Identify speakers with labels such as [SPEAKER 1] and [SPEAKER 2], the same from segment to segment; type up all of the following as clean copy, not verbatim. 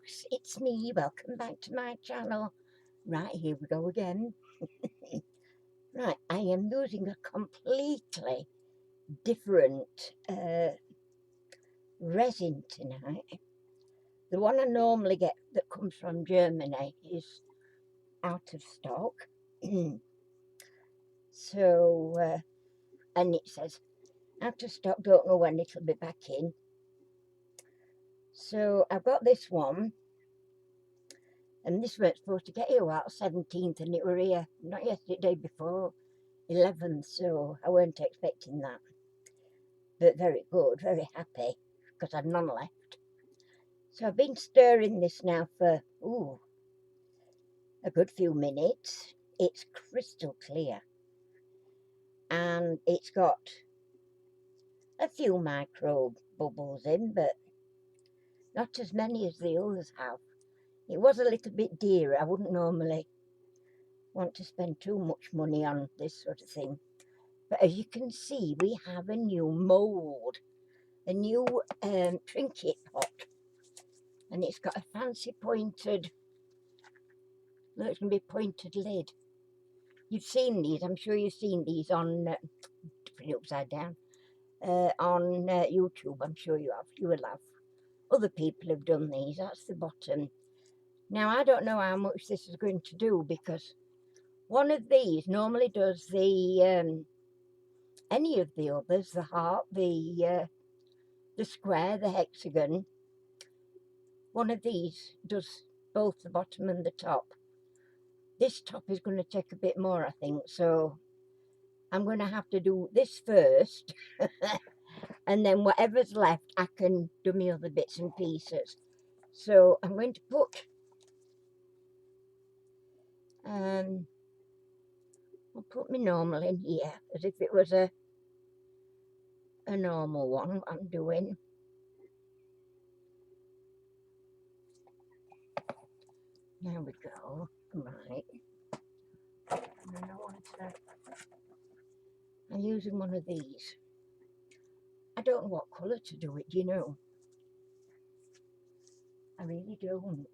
[SPEAKER 1] folks, it's me. Welcome back to my channel. Right, here we go again. Right, I am using a completely different resin tonight. The one I normally get that comes from Germany is out of stock. So, and it says out of stock, don't know when it'll be back in. So I've got this one. And this was supposed to get here about 17th, and it were here not yesterday, before 11th, so I weren't expecting that. But very good, very happy, because I've none left. So I've been stirring this now for a good few minutes. It's crystal clear, and it's got a few micro bubbles in, but not as many as the others have. It was a little bit dearer. I wouldn't normally want to spend too much money on this sort of thing. But as you can see, we have a new mould, a new trinket pot. And it's got a fancy pointed, look, it's going to be pointed lid. You've seen these, I'm sure you've seen these on, put it upside down, on YouTube, I'm sure you have, you will have. Other people have done these, that's the bottom. Now, I don't know how much this is going to do, because one of these normally does the, any of the others, the heart, the square, the hexagon. One of these does both the bottom and the top. This top is going to take a bit more, I think, so I'm going to have to do this first and then whatever's left I can do my other bits and pieces. So I'm going to put I'll put my normal in here as if it was a normal one I'm doing. There we go. Right. And I want to, I'm using one of these. I don't know what colour to do it, do you know? I really don't.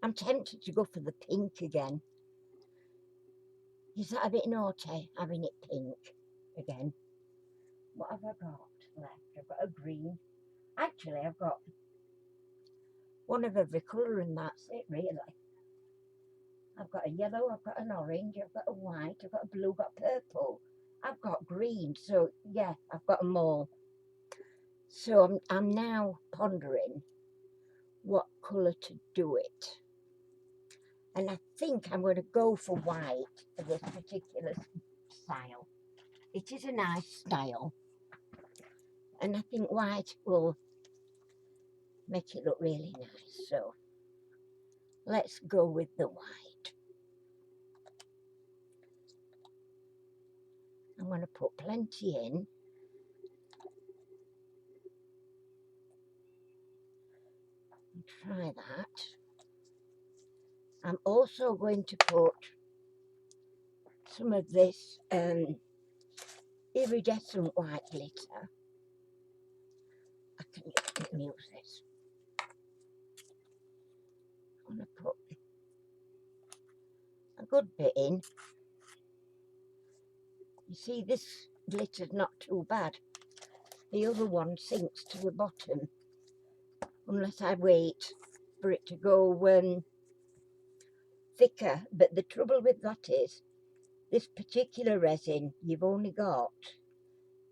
[SPEAKER 1] I'm tempted to go for the pink again. Is that a bit naughty, having it pink again? What have I got left? I've got a green. Actually, I've got one of every colour, and that's it, really. I've got a yellow, I've got an orange, I've got a white, I've got a blue, I've got purple, I've got green. So, yeah, I've got them all. So I'm now pondering what colour to do it. And I think I'm going to go for white for this particular style. It is a nice style, and I think white will make it look really nice. So let's go with the white. I'm going to put plenty in. And try that. I'm also going to put some of this iridescent white glitter. I can use this. I'm going to put a good bit in. You see, this glitter's not too bad. The other one sinks to the bottom unless I wait for it to go thicker. But the trouble with that is, this particular resin, you've only got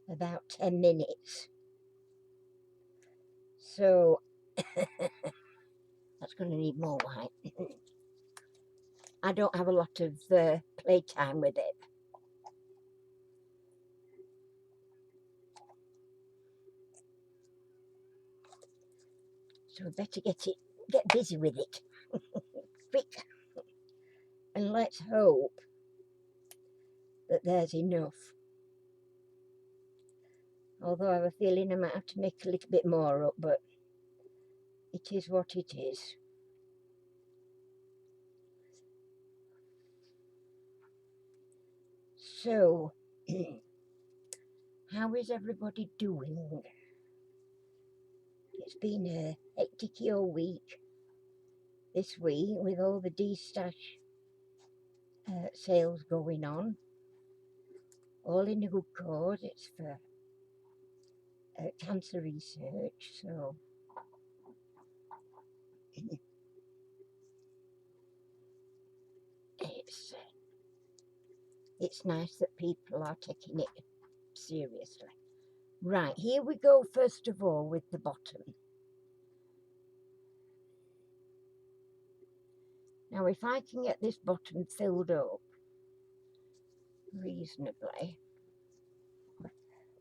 [SPEAKER 1] about 10 minutes. So that's going to need more white. I don't have a lot of playtime with it. So I better get busy with it. Quick. And let's hope that there's enough. Although I have a feeling I might have to make a little bit more up, but it is what it is. So, how is everybody doing? It's been a hectic week. this week with all the de-stash sales going on, all in a good cause. It's for cancer research, so it's nice that people are taking it seriously. Right, here we go first of all with the bottom. Now if I can get this bottom filled up reasonably,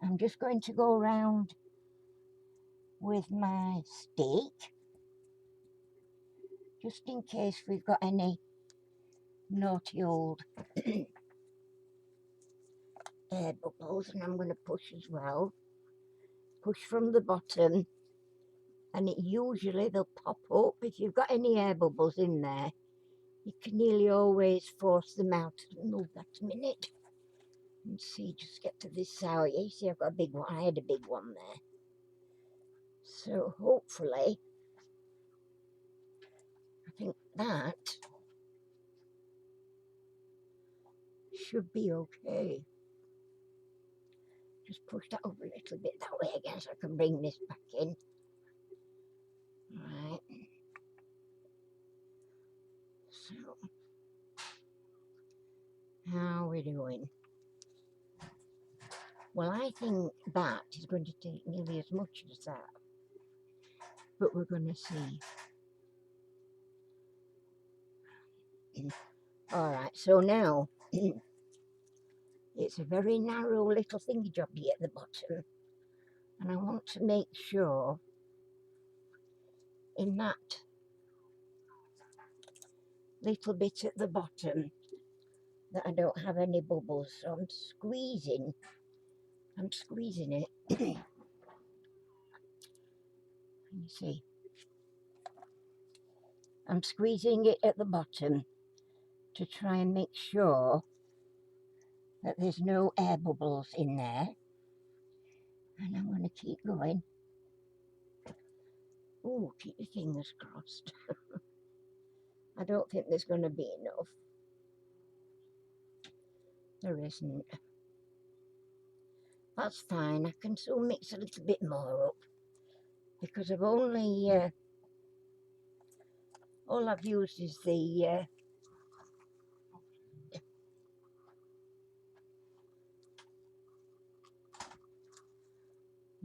[SPEAKER 1] I'm just going to go around with my stick, just in case we've got any naughty old air bubbles, and I'm going to push as well. Push from the bottom, and usually they'll pop up. If you've got any air bubbles in there, you can nearly always force them out. Move that a minute and see, just get to this side. You see, I've got a big one. I had a big one there. So hopefully, I think that should be okay. Just push that over a little bit that way again so I can bring this back in. Right. So, how are we doing? Well, I think that is going to take nearly as much as that, but we're going to see. All right, so now it's a very narrow little thingy jobby at the bottom, and I want to make sure in that little bit at the bottom that I don't have any bubbles. So I'm squeezing it. You see, I'm squeezing it at the bottom to try and make sure that there's no air bubbles in there, and I'm going to keep going. Oh, keep your fingers crossed. I don't think there's going to be enough. There isn't. That's fine. I can still mix a little bit more up because I've only all I've used is the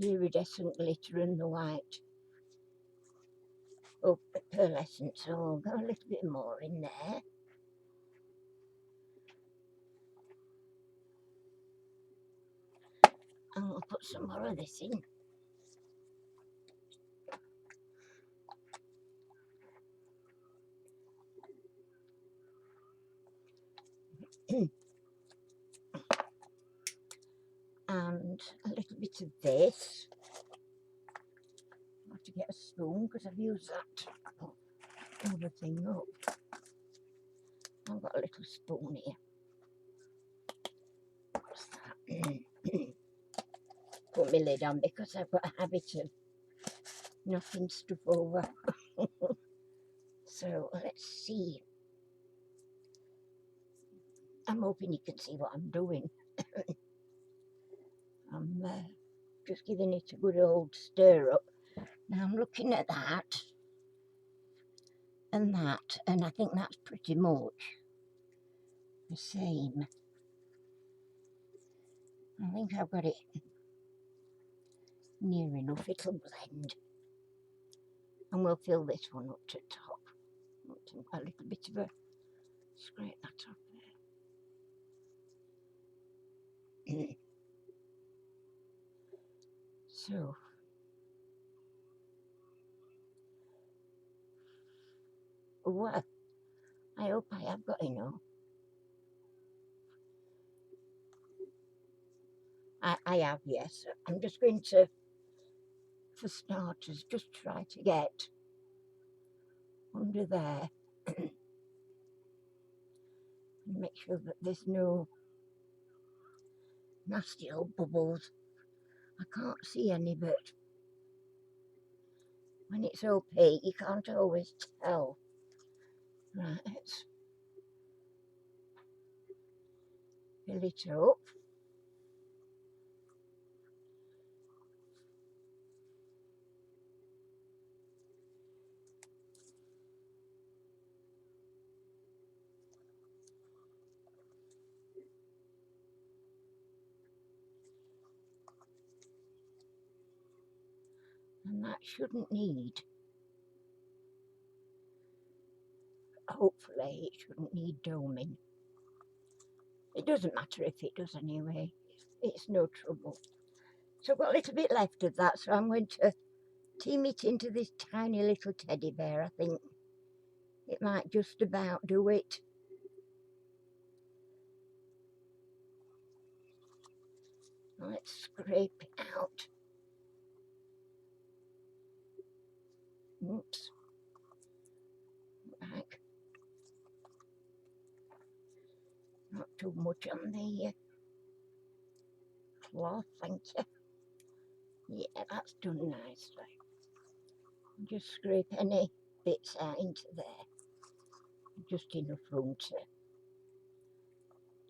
[SPEAKER 1] iridescent glitter and the white pearlescent. So I'll go a little bit more in there. And I'll put some more of this in. And a little bit of this. I have to get a spoon because I've used that other thing up. I've got a little spoon here. What's that? Put my lid on because I've got a habit of knocking stuff over. So let's see. I'm hoping you can see what I'm doing. I'm just giving it a good old stir up. Now I'm looking at that, and I think that's pretty much the same. I think I've got it near enough. It'll blend, and we'll fill this one up to the top. A little bit of a scrape that off there. So, well, I hope I have got enough. I have, yes. I'm just going to, for starters, just try to get under there and make sure that there's no nasty old bubbles. I can't see any, but when it's opaque, you can't always tell. Right, let's fill it up. And that shouldn't need, hopefully it shouldn't need doming. It doesn't matter if it does anyway, it's no trouble. So I've got a little bit left of that, so I'm going to team it into this tiny little teddy bear. I think it might just about do it. Let's scrape it out. Oops. Right. Not too much on the cloth, thank you. Yeah, that's done nicely. Just scrape any bits out into there. Just enough room to.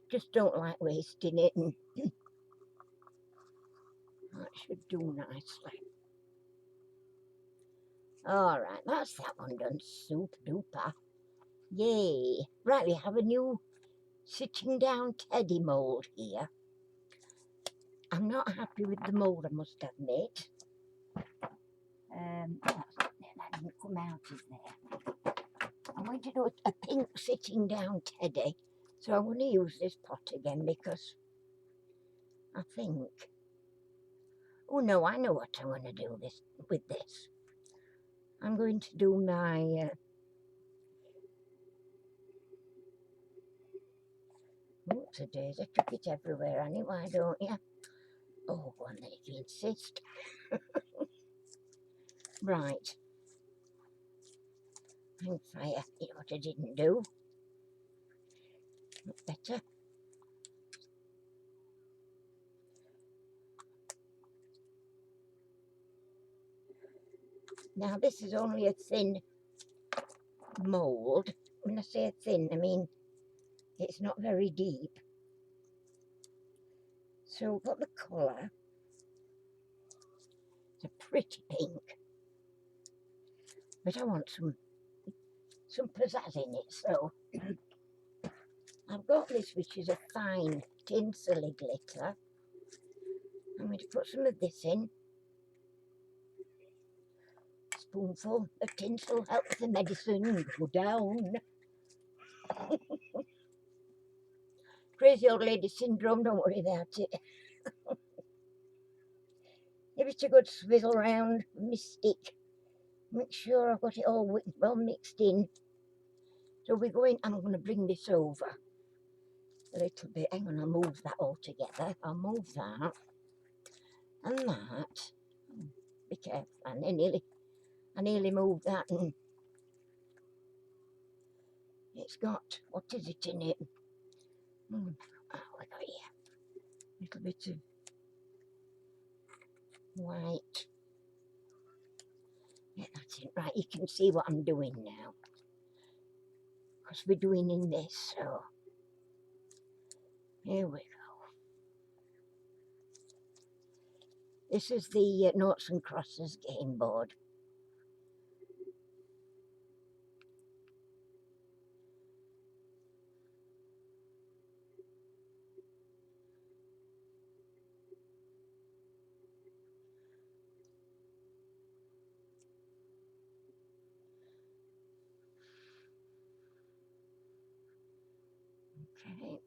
[SPEAKER 1] Just don't like wasting it, and that should do nicely. Alright, that's that one done. Super duper. Yay. Right, we have a new sitting down teddy mould here. I'm not happy with the mould, I must admit. That didn't come out of there. I'm going to do a pink sitting down teddy. So I'm going to use this pot again because I think, oh no, I know what I'm going to do with this. I'm going to do my oops a daisy, took it everywhere, Annie, why don't you? Oh, go on then if you insist. Right. Hang fire, you know what I didn't do? Better. Now this is only a thin mould. When I say thin, I mean it's not very deep. So we've got the colour. It's a pretty pink. But I want some pizzazz in it, so I've got this, which is a fine tinselly glitter. I'm going to put some of this in. Spoonful of tinsel helps the medicine go down. Crazy old lady syndrome, don't worry about it. Give it a good swizzle round with my stick. Make sure I've got it all well mixed in. So we're going, I'm going to bring this over a little bit. Hang on, I'll move that all together. I'll move that and that. Be careful, I nearly moved that, and it's got, what is it in it? Oh, we got here. A little bit of white. Yeah, that's it. Right, you can see what I'm doing now. Because we're doing in this, so here we go. This is the Noughts and Crosses game board. Okay.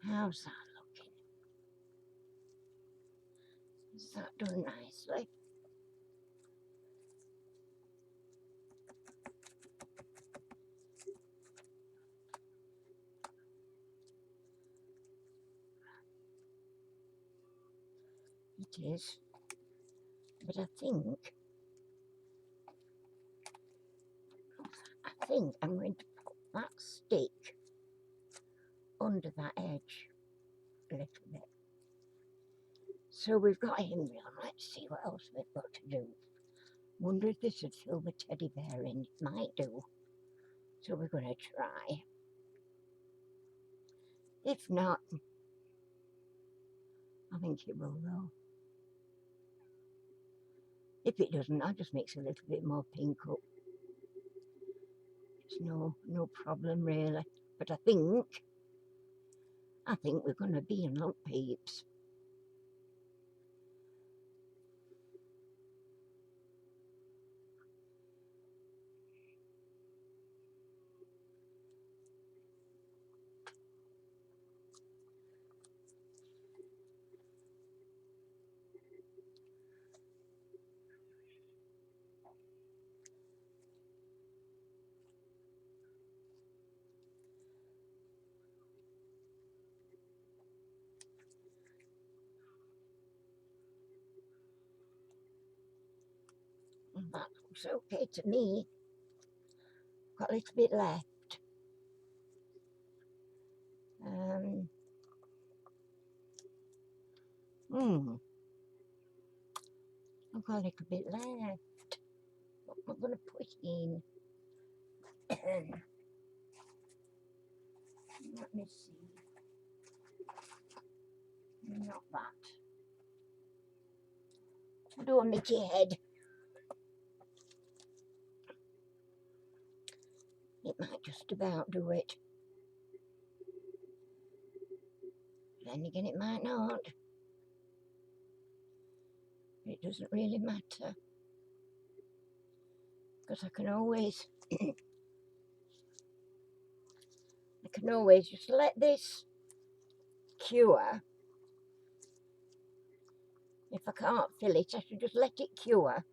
[SPEAKER 1] How's that looking? Is that done nicely? It is. But I think I'm going to put that stick under that edge. a little bit. So we've got him on. Let's see what else we've got to do. Wonder if this would fill the teddy bear in. It might do. So we're going to try. If not, I think it will though. If it doesn't, I'll just mix a little bit more pink up. It's no problem really. But I think we're going to be in luck, peeps. That looks okay to me. Got a little bit left. I've got a little bit left. What am I going to put in? Let me see. Not that. I do a Mickey head. It might just about do it. Then again, it might not. It doesn't really matter. Because I can always just let this cure. If I can't fill it, I should just let it cure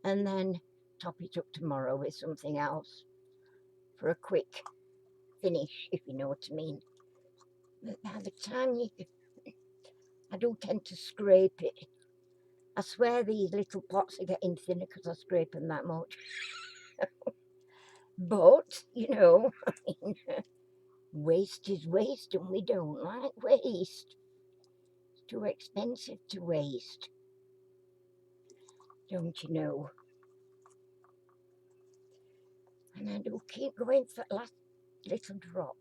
[SPEAKER 1] and then top it up tomorrow with something else for a quick finish, if you know what I mean. But by the time I do tend to scrape it. I swear these little pots are getting thinner because I scrape them that much. But, you know, waste is waste and we don't like waste. It's too expensive to waste. Don't you know? And I do keep going for the last little drop.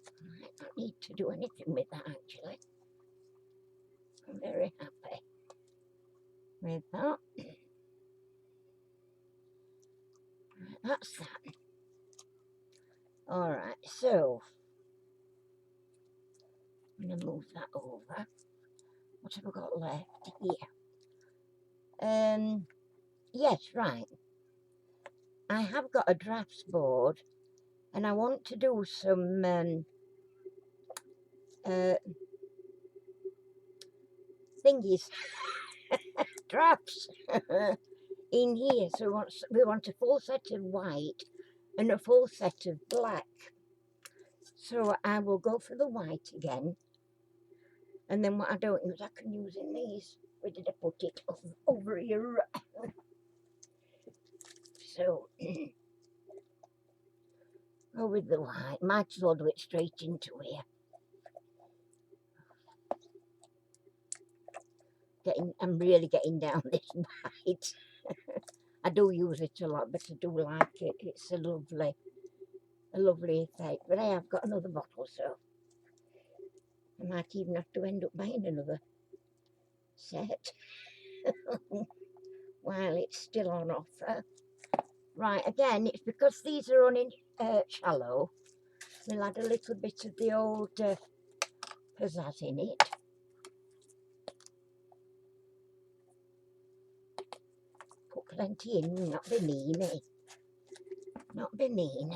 [SPEAKER 1] I might not need to do anything with that actually. I'm very happy with that. Right, that's that. Alright, so I'm going to move that over. What have I got left here? Yes, right. I have got a drafts board and I want to do some thingies, drafts in here. So we want a full set of white and a full set of black. So I will go for the white again. And then what I don't use, I can use in these. Where did I put it? Over here. So, go with the white. Might as well do it straight into here. I'm really getting down this white. I do use it a lot, but I do like it. It's a lovely effect. But I have got another bottle, so I might even have to end up buying another set while it's still on offer. Right, again, it's because these are running shallow. We'll add a little bit of the old pizzazz in it. Put plenty in, not be mean, eh? Not be mean.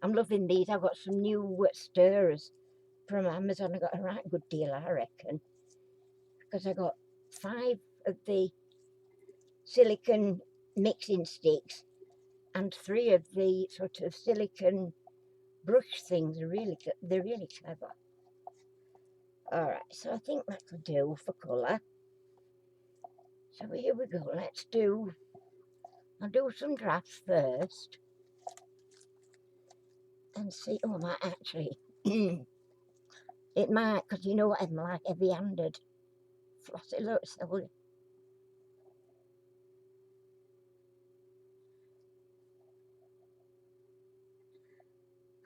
[SPEAKER 1] I'm loving these. I've got some new stirrers from Amazon. I got a right good deal, I reckon. Because I got 5 of the silicone mixing sticks and 3 of the sort of silicone brush things. They're really clever. Alright, so I think that'll do for colour. So here we go. I'll do some drafts first and see. Oh, I might actually. It might, because you know what I'm like, heavy-handed. Flossy, look, so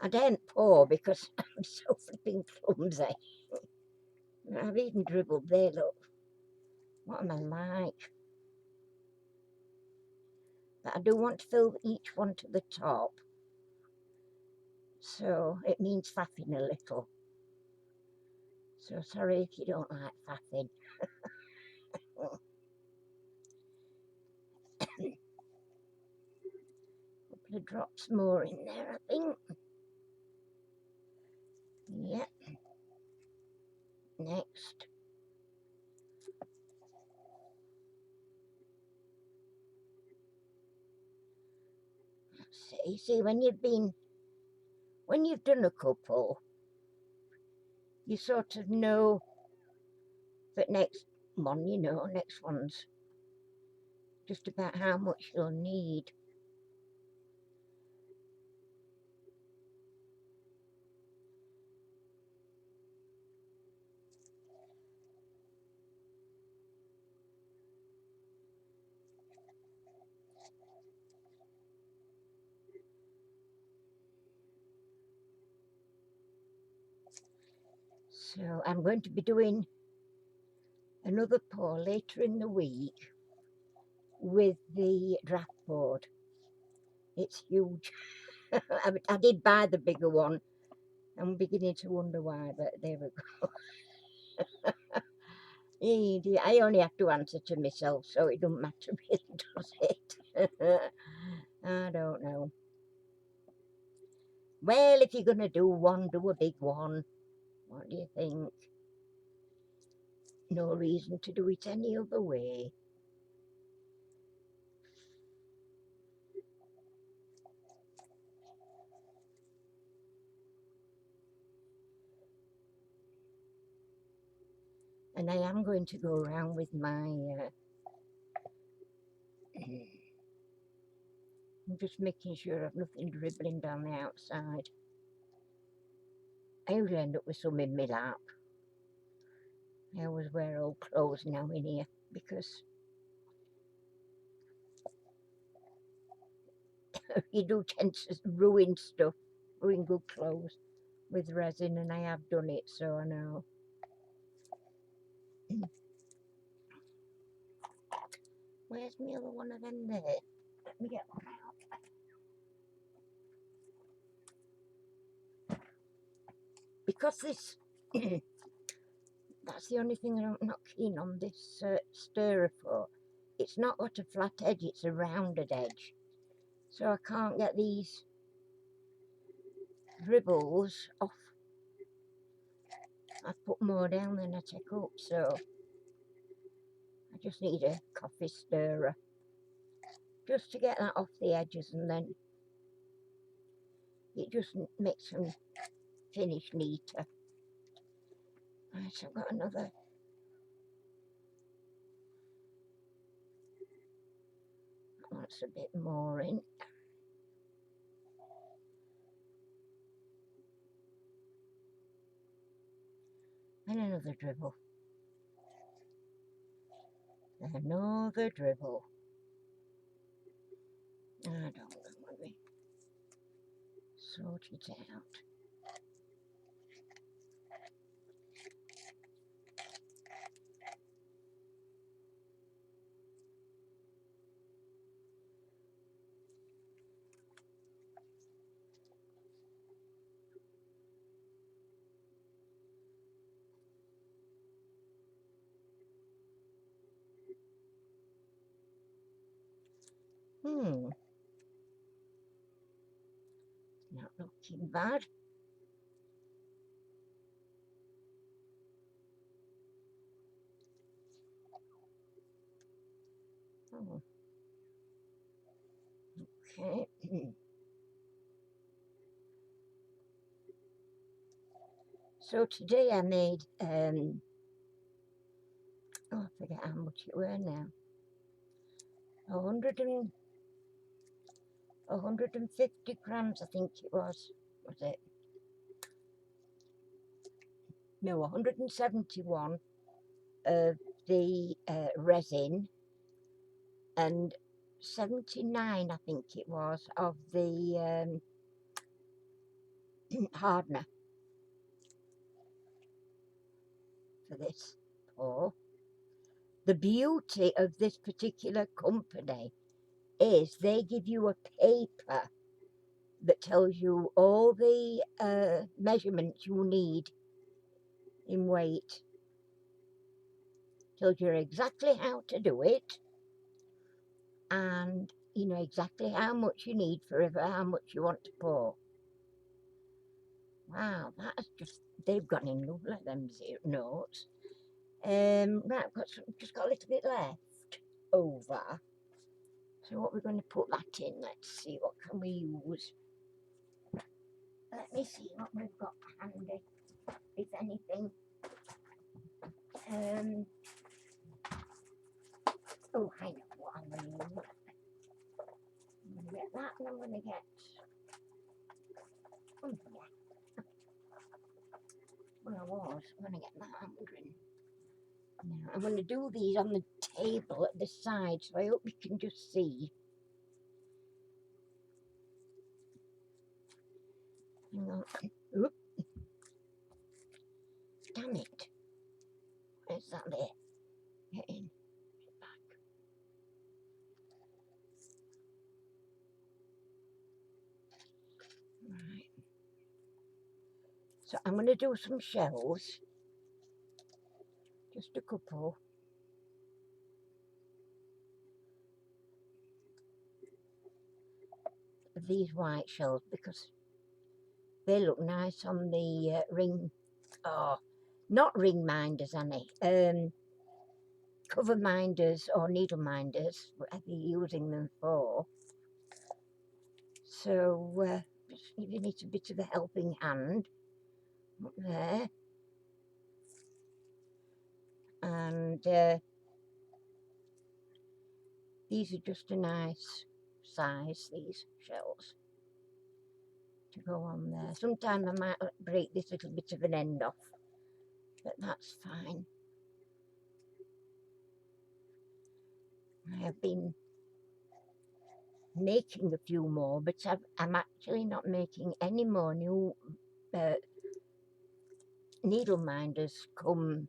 [SPEAKER 1] I daren't pour because I'm so flipping clumsy. I've even dribbled there, look. What am I like? But I do want to fill each one to the top. So it means faffing a little. So sorry if you don't like faffing. Couple of drops more in there, I think. Yep. Next. See, when you've done a couple, you sort of know that next one's just about how much you'll need. So I'm going to be doing another pour later in the week with the draft board. It's huge. I did buy the bigger one. I'm beginning to wonder why, but there we go. I only have to answer to myself, so it doesn't matter really, does it? I don't know. Well, if you're going to do one, do a big one. What do you think? No reason to do it any other way. And I am going to go around with my... I'm just making sure I've nothing dribbling down the outside. I usually end up with some in my lap. I always wear old clothes now in here because you do tend to ruin stuff, ruin good clothes with resin, and I have done it, so I know. Where's my other one of them there? Let me get one out. Because this, that's the only thing I'm not keen on this stirrer for. It's not got a flat edge, it's a rounded edge. So I can't get these dribbles off. I put more down than I take up, so I just need a coffee stirrer just to get that off the edges, and then it just makes them finish neater. Right, so I've got another. That's a bit more in. And another dribble. Another dribble. I don't know, let me sort it out. Not looking bad. Oh. Okay. So today I made, oh, I forget how much it were now. 150 grams, I think it was it? No, 171 of the resin, and 79, I think it was, of the hardener for this pour. The beauty of this particular company is they give you a paper that tells you all the measurements you need in weight, tells you exactly how to do it, and you know exactly how much you need for how much you want to pour. Wow, that's just, they've gone in lovely, them zero notes. Right, I've got just got a little bit left over. So what we're going to put that in, let's see, what can we use? Let me see what we've got handy, if anything. Oh, I know what I'm going to use. I'm going to get that, and I'm going to get, oh yeah, well I was going to get that, I'm wondering. Now, I'm going to do these on the table at the side, so I hope you can just see. Hang on. Oop. Damn it. Where's that there? Get in. Get back. Right. So I'm going to do some shells. Just a couple. Of these white shells because they look nice on the ring. Oh, not ring minders, Annie. Cover minders or needle minders, whatever you're using them for. So just giving it a bit of a helping hand up there. And these are just a nice size, these shells, to go on there. Sometimes I might break this little bit of an end off, but that's fine. I have been making a few more, but I'm actually not making any more new needle minders come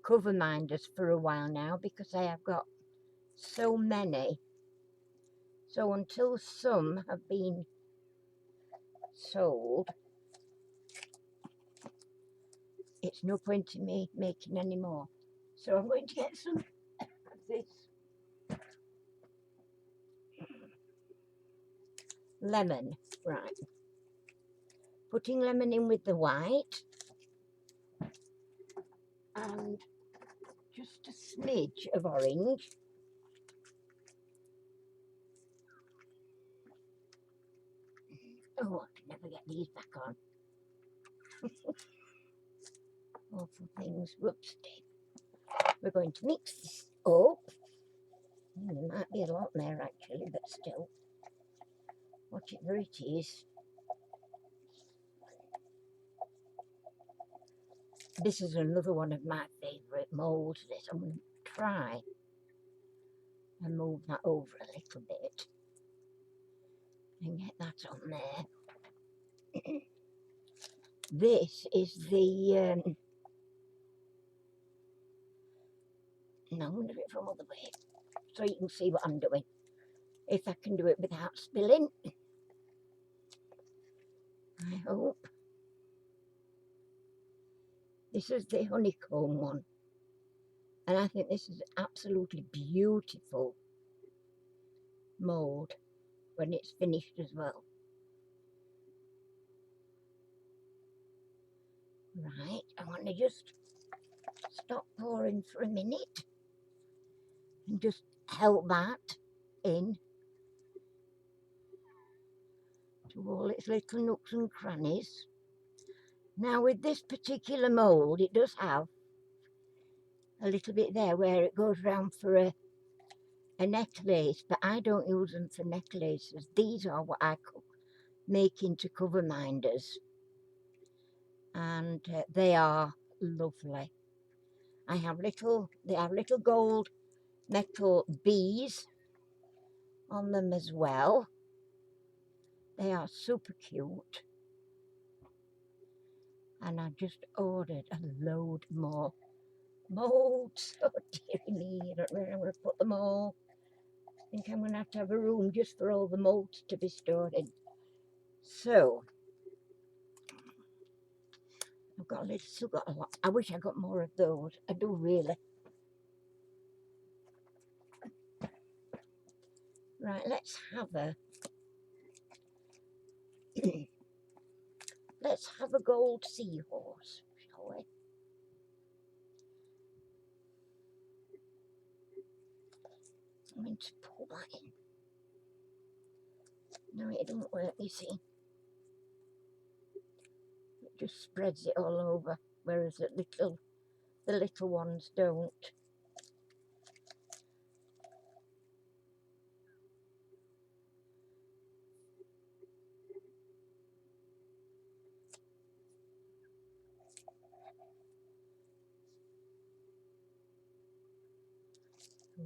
[SPEAKER 1] cover minders for a while now, because I have got so many. So until some have been sold, it's no point in me making any more. So I'm going to get some of this lemon. Right, putting lemon in with the white, and just a smidge of orange. Oh, I can never get these back on. Awful things. Whoops. We're going to mix this up. There might be a lot there actually, but still, whatever it is. This is another one of my favourite moulds. This I'm going to try and move that over a little bit and get that on there. This is the no, I'm going to do it from other way so you can see what I'm doing. If I can do it without spilling, I hope. This is the honeycomb one, and I think this is absolutely beautiful mould when it's finished as well. Right, I want to just stop pouring for a minute and just help that in to all its little nooks and crannies. Now with this particular mould, it does have a little bit there where it goes round for a necklace, but I don't use them for necklaces. These are what I make into cover minders, and they are lovely. They have little gold metal bees on them as well. They are super cute, and I just ordered a load more moulds. Oh dear me, I don't know where I'm going to put them all. I think I'm going to have a room just for all the moulds to be stored in. So still got a lot. I wish I got more of those. I do really. Right, let's have a let's have a gold seahorse, shall we? I'm going to pull that in. No, it doesn't work, you see. It just spreads it all over, whereas the little ones don't.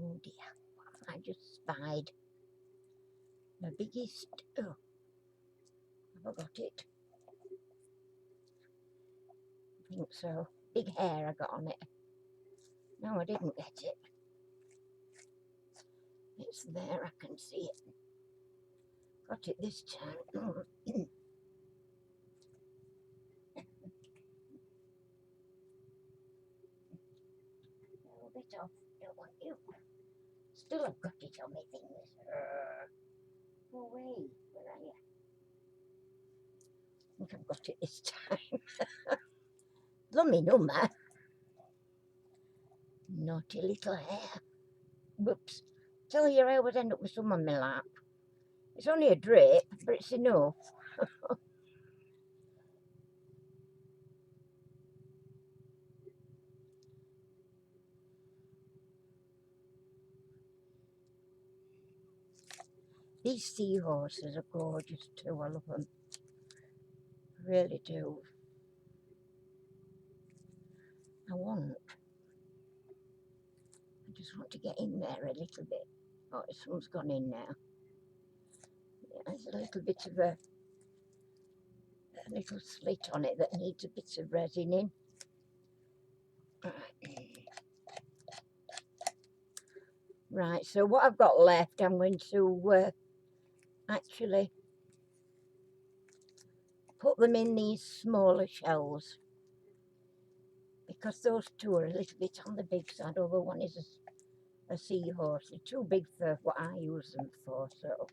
[SPEAKER 1] Oh dear, I just spied the biggest. Oh, have I got it? I think so. Big hair I got on it. No, I didn't get it. It's there, I can see it. Got it this time. A little bit off, don't want you. Still I've got it on my fingers. Go away, where are you? I think I've got it this time. Lummy number. Naughty little hair. Whoops. Tell you I always end up with some on my lap. It's only a drape, but it's enough. These seahorses are gorgeous too. I love them. I really do. I just want to get in there a little bit. Oh, someone's gone in now. Yeah, there's a little bit of a little slit on it that needs a bit of resin in. Right, so what I've got left, I'm going to actually put them in these smaller shells, because those two are a little bit on the big side, although one is a seahorse. They're too big for what I use them for, so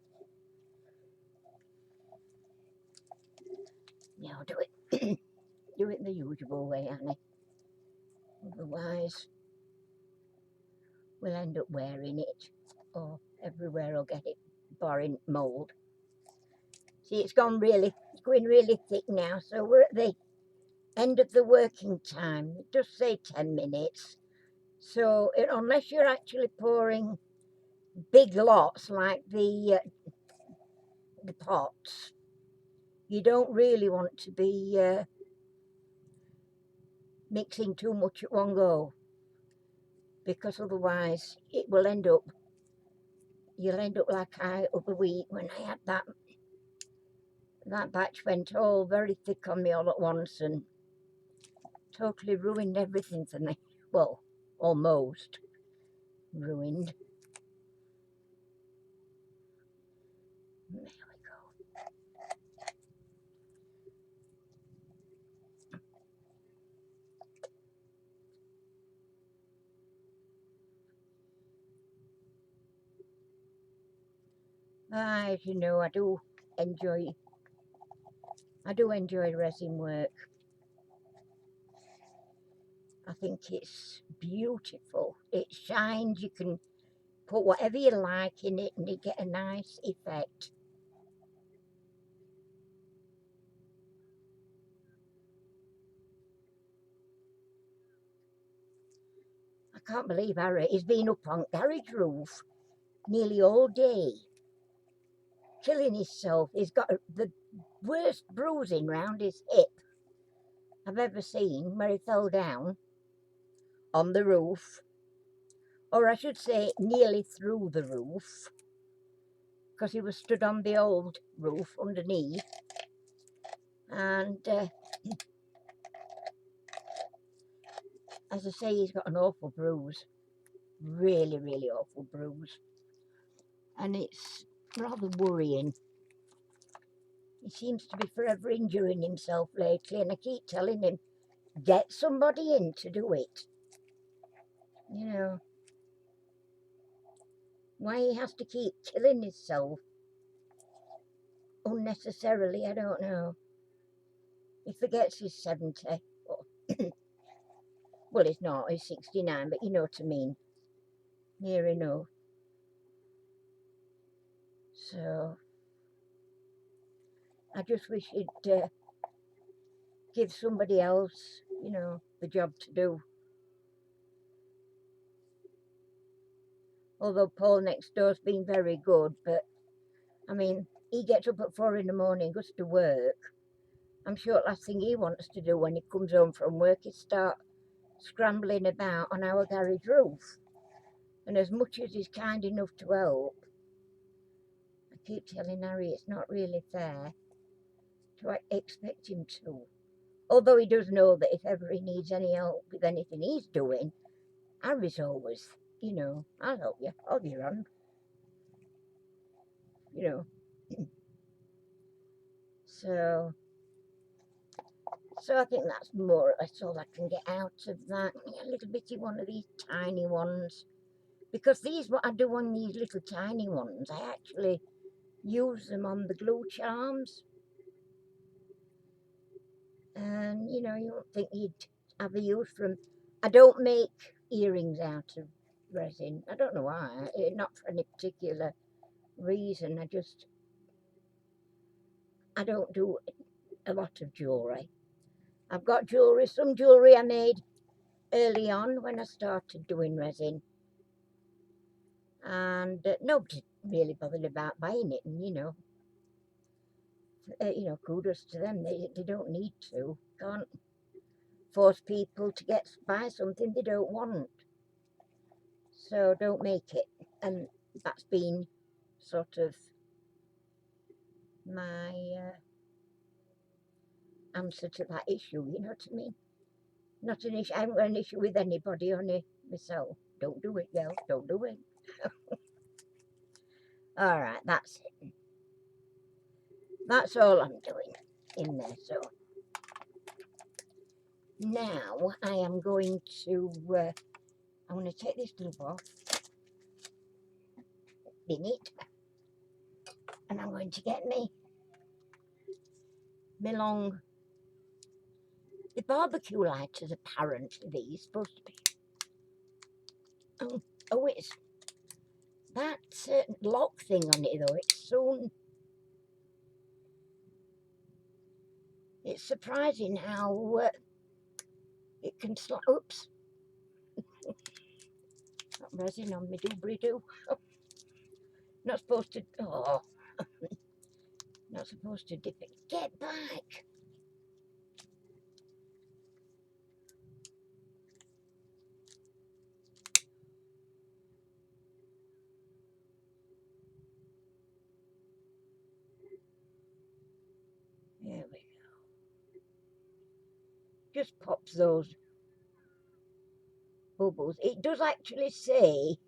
[SPEAKER 1] now do it do it the usual way, Annie. Otherwise we'll end up wearing it, or everywhere I'll get it barring mould. See, it's going really thick now, so we're at the end of the working time. It does say 10 minutes. So unless you're actually pouring big lots like the pots, you don't really want to be mixing too much at one go, because otherwise you'll end up like I other week when I had that batch went all very thick on me all at once and totally ruined everything for me. Well, almost ruined. There we go. As you know, I do enjoy resin work. I think it's beautiful. It shines. You can put whatever you like in it and you get a nice effect. can't believe Harry, he's been up on garage roof nearly all day, killing himself. He's got the worst bruising round his hip I've ever seen, where he fell down on the roof, or I should say nearly through the roof, because he was stood on the old roof underneath, and as I say, he's got an awful bruise, really, really awful bruise, and it's rather worrying. He seems to be forever injuring himself lately, and I keep telling him, get somebody in to do it. You know, why he has to keep killing himself unnecessarily, I don't know. He forgets he's 70. Well, he's not, he's 69, but you know what I mean. Near enough. So, I just wish he'd give somebody else, you know, the job to do. Although Paul next door's been very good, but, I mean, he gets up at 4 in the morning, goes to work. I'm sure the last thing he wants to do when he comes home from work is start scrambling about on our garage roof. And as much as he's kind enough to help, I keep telling Harry it's not really fair to expect him to. Although he does know that if ever he needs any help with anything he's doing, Harry's always, you know, I'll help you, I'll be around, you know. So I think that's more or less all I can get out of that. A little bitty one of these tiny ones. Because these, what I do on these little tiny ones, I actually use them on the glue charms. And, you know, you don't think you'd have a use for them. I don't make earrings out of resin. I don't know why. Not for any particular reason. I don't do a lot of jewellery. I've got jewellery, some jewellery I made early on when I started doing resin. And nobody really bothered about buying it, and you know, kudos to them. They don't need to. Can't force people to buy something they don't want. So don't make it. And that's been sort of my answer to that issue. You know what I mean? Not an issue. I haven't got an issue with anybody, only myself. Don't do it, girl. Don't do it. All right, that's it. That's all I'm doing in there. So now I am going to. I'm going to take this glove off, bin it, and I'm going to get me long. The barbecue lighters, apparently, these supposed to be. Oh, it's that lock thing on it though. It's surprising how it can slide. Oops, got resin on me doobly-doo. Oh, not supposed to. Oh, not supposed to dip it. Get back. There we go. Just pops those bubbles. It does actually say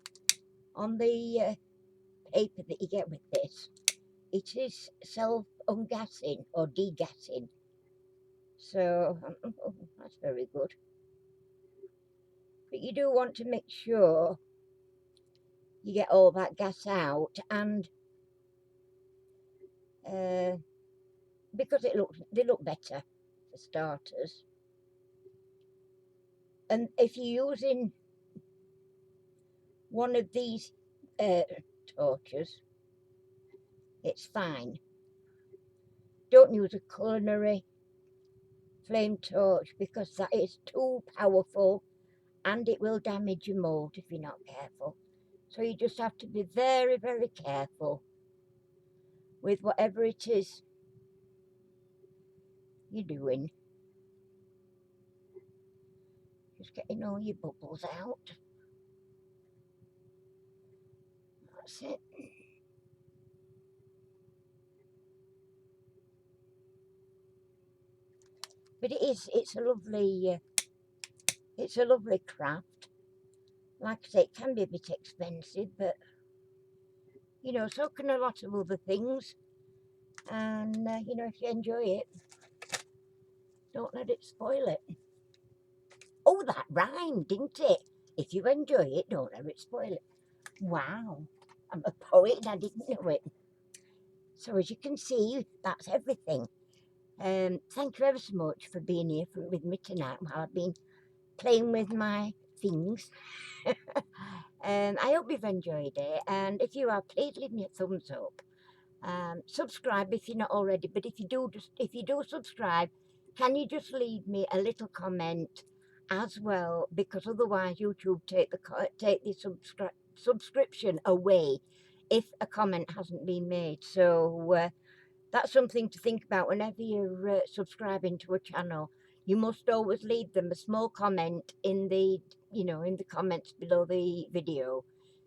[SPEAKER 1] on the paper that you get with this, it is self-ungassing or degassing. So that's very good. But you do want to make sure you get all that gas out, and because they look better for starters. And if you're using one of these torches, it's fine. Don't use a culinary flame torch because that is too powerful and it will damage your mould if you're not careful. So you just have to be very, very careful with whatever it is you're doing. Just getting all your bubbles out. That's it. But it's a lovely craft. Like I say, it can be a bit expensive, but you know, so can a lot of other things. And you know, if you enjoy it, don't let it spoil it. Oh, that rhymed, didn't it? If you enjoy it, don't let it spoil it. Wow, I'm a poet and I didn't know it. So as you can see, that's everything. Thank you ever so much for being here with me tonight while I've been playing with my things. I hope you've enjoyed it, and if you are, please leave me a thumbs up. Subscribe if you're not already, but if you do subscribe, can you just leave me a little comment as well, because otherwise YouTube take the subscription away if a comment hasn't been made. So that's something to think about whenever you're subscribing to a channel. You must always leave them a small comment in the comments below the video,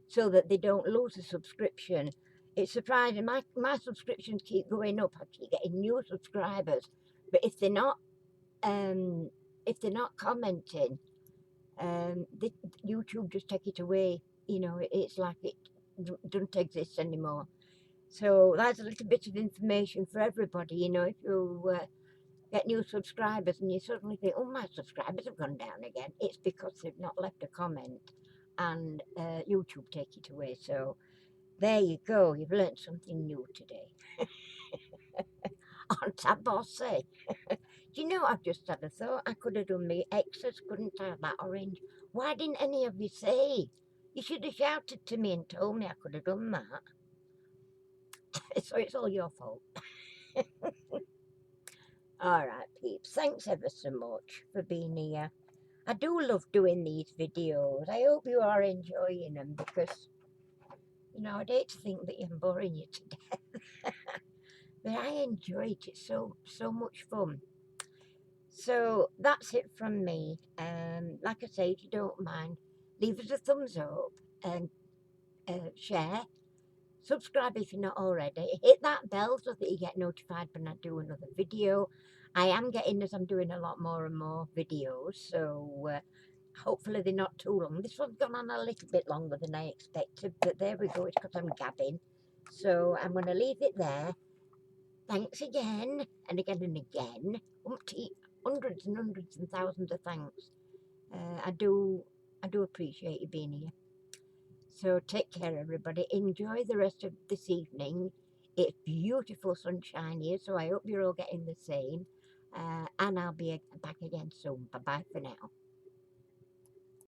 [SPEAKER 1] so that they don't lose a subscription. It's surprising, my subscriptions keep going up. I keep getting new subscribers, but if they're not commenting, YouTube just take it away. You know, it's like it doesn't exist anymore. So that's a little bit of information for everybody. You know, if you get new subscribers and you suddenly think, oh, my subscribers have gone down again, it's because they've not left a comment, and YouTube take it away. So there you go, you've learnt something new today. Aren't I bossy? Do you know, I've just had a thought, I could have done my X's, couldn't I, that orange? Why didn't any of you say? You should have shouted to me and told me I could have done that. So it's all your fault. Alright peeps, thanks ever so much for being here. I do love doing these videos. I hope you are enjoying them, because, you know, I'd hate to think that I'm boring you to death. But I enjoy it. It's so much fun. So that's it from me. Like I say, if you don't mind, leave us a thumbs up and share. Subscribe if you're not already. Hit that bell so that you get notified when I do another video. I am getting, as I'm doing a lot more and more videos, so hopefully they're not too long. This one's gone on a little bit longer than I expected, but there we go. It's because I'm gabbing. So I'm going to leave it there. Thanks again and again and again. Hundreds and hundreds and thousands of thanks. I do appreciate you being here. So take care, everybody. Enjoy the rest of this evening. It's beautiful sunshine here, so I hope you're all getting the same. And I'll be back again soon. Bye-bye for now.